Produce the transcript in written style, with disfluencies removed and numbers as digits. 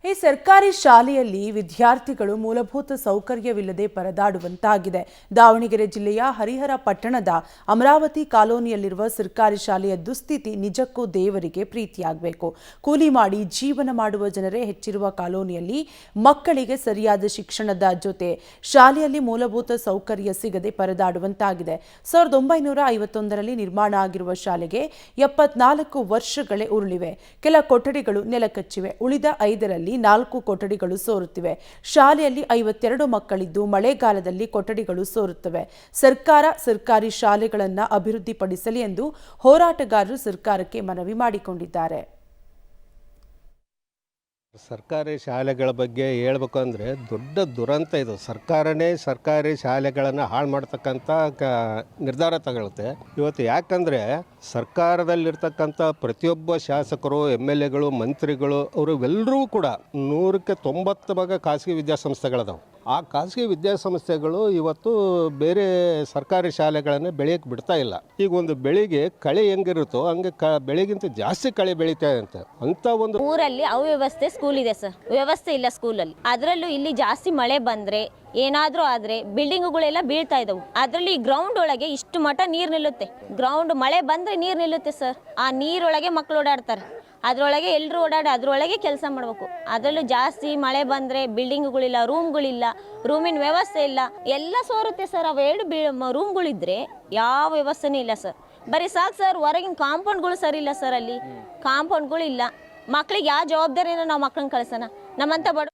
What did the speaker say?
ಈ ಸರ್ಕಾರಿ ಶಾಲೆಯಲ್ಲಿ ವಿದ್ಯಾರ್ಥಿಗಳು ಮೂಲಭೂತ ಸೌಕರ್ಯವಿಲ್ಲದೆ ಪರದಾಡುವಂತಾಗಿದೆ. ದಾವಣಗೆರೆ ಜಿಲ್ಲೆಯ ಹರಿಹರ ಪಟ್ಟಣದ ಅಮರಾವತಿ ಕಾಲೋನಿಯಲ್ಲಿರುವ ಸರ್ಕಾರಿ ಶಾಲೆಯ ದುಸ್ಥಿತಿ ನಿಜಕ್ಕೂ ದೇವರಿಗೆ ಪ್ರೀತಿಯಾಗಬೇಕು. ಕೂಲಿ ಮಾಡಿ ಜೀವನ ಮಾಡುವ ಜನರೇ ಹೆಚ್ಚಿರುವ ಕಾಲೋನಿಯಲ್ಲಿ ಮಕ್ಕಳಿಗೆ ಸರಿಯಾದ ಶಿಕ್ಷಣದ ಜೊತೆ ಶಾಲೆಯಲ್ಲಿ ಮೂಲಭೂತ ಸೌಕರ್ಯ ಸಿಗದೆ ಪರದಾಡುವಂತಾಗಿದೆ. 1951ರಲ್ಲಿ ನಿರ್ಮಾಣ ಆಗಿರುವ ಶಾಲೆಗೆ 74 ವರ್ಷಗಳೇ ಉರುಳಿವೆ. ಕೆಲ ಕೊಠಡಿಗಳು ನೆಲಕಚ್ಚಿವೆ. ಉಳಿದ 5ರಲ್ಲಿ 4 ಕೊಠಡಿಗಳು ಸೋರುತ್ತಿವೆ. ಶಾಲೆಯಲ್ಲಿ 52 ಮಕ್ಕಳಿದ್ದು ಮಳೆಗಾಲದಲ್ಲಿ ಕೊಠಡಿಗಳು ಸೋರುತ್ತವೆ. ಸರ್ಕಾರಿ ಶಾಲೆಗಳನ್ನು ಅಭಿವೃದ್ಧಿಪಡಿಸಲಿ ಎಂದು ಹೋರಾಟಗಾರರು ಸರ್ಕಾರಕ್ಕೆ ಮನವಿ ಮಾಡಿಕೊಂಡಿದ್ದಾರೆ. ಸರ್ಕಾರಿ ಶಾಲೆಗಳ ಬಗ್ಗೆ ಹೇಳ್ಬೇಕು ಅಂದರೆ ದೊಡ್ಡ ದುರಂತ ಇದು. ಸರ್ಕಾರಿ ಶಾಲೆಗಳನ್ನು ಹಾಳು ಮಾಡ್ತಕ್ಕಂಥ ನಿರ್ಧಾರ ತಗೊಳುತ್ತೆ ಇವತ್ತು. ಯಾಕಂದರೆ ಸರ್ಕಾರದಲ್ಲಿರ್ತಕ್ಕಂಥ ಪ್ರತಿಯೊಬ್ಬ ಶಾಸಕರು, MLAಗಳು, ಮಂತ್ರಿಗಳು ಅವರೆಲ್ಲರೂ ಕೂಡ 100ಕ್ಕೆ 90 ಭಾಗ ಖಾಸಗಿ ವಿದ್ಯಾಸಂಸ್ಥೆಗಳದಾವೆ. ಆ ಖಾಸಗಿ ವಿದ್ಯಾಸಂಸ್ಥೆಗಳು ಇವತ್ತು ಬೇರೆ ಸರ್ಕಾರಿ ಶಾಲೆಗಳನ್ನು ಬೆಳೆಯೋಕ್ಕೆ ಬಿಡ್ತಾ ಇಲ್ಲ. ಈಗ ಒಂದು ಬೆಳೆಗೆ ಕಳೆ ಹೆಂಗಿರುತ್ತೋ ಹಂಗೆ ಬೆಳೆಗಿಂತ ಜಾಸ್ತಿ ಕಳೆ ಬೆಳೀತಾ ಇದೆ ಅಂತ ಒಂದು ಊರಲ್ಲಿ ಅವ್ಯವಸ್ಥೆ ಸ್ಕೂಲ್ ಇದೆ ಸರ್. ವ್ಯವಸ್ಥೆ ಇಲ್ಲ ಸ್ಕೂಲಲ್ಲಿ. ಅದರಲ್ಲೂ ಇಲ್ಲಿ ಜಾಸ್ತಿ ಮಳೆ ಬಂದರೆ ಏನಾದರೂ ಆದರೆ ಬಿಲ್ಡಿಂಗ್ಗಳೆಲ್ಲ ಬೀಳ್ತಾ ಇದ್ದವು. ಅದರಲ್ಲಿ ಗ್ರೌಂಡ್ ಒಳಗೆ ಇಷ್ಟು ಮಟ್ಟ ನೀರು ನಿಲ್ಲುತ್ತೆ. ಗ್ರೌಂಡ್ ಮಳೆ ಬಂದರೆ ನೀರು ನಿಲ್ಲುತ್ತೆ ಸರ್. ಆ ನೀರೊಳಗೆ ಮಕ್ಕಳು ಓಡಾಡ್ತಾರೆ. ಅದರೊಳಗೆ ಎಲ್ಲರೂ ಓಡಾಡಿ ಅದರೊಳಗೆ ಕೆಲಸ ಮಾಡಬೇಕು. ಅದರಲ್ಲೂ ಜಾಸ್ತಿ ಮಳೆ ಬಂದರೆ ಬಿಲ್ಡಿಂಗ್ಗಳಿಲ್ಲ, ರೂಮ್ಗಳಿಲ್ಲ, ರೂಮಿನ ವ್ಯವಸ್ಥೆ ಇಲ್ಲ, ಎಲ್ಲ ಸೋರುತ್ತೆ ಸರ್. ಅವು 2 ರೂಮ್ಗಳಿದ್ರೆ ಯಾವ ವ್ಯವಸ್ಥೆನೂ ಇಲ್ಲ ಸರ್. ಬರೀ ಸಾಕು ಸರ್. ಹೊರಗಿನ ಕಾಂಪೌಂಡ್ಗಳು ಸರಿ ಇಲ್ಲ ಸರ್. ಅಲ್ಲಿ ಕಾಂಪೌಂಡ್ಗಳು ಇಲ್ಲ. ಮಕ್ಳಿಗೆ ಯಾವ ಜವಾಬ್ದಾರಿನ ನಾವು ಮಕ್ಕಳನ್ನ ಕಳ್ಸೋಣ? ನಮ್ಮಂಥ ಬಡ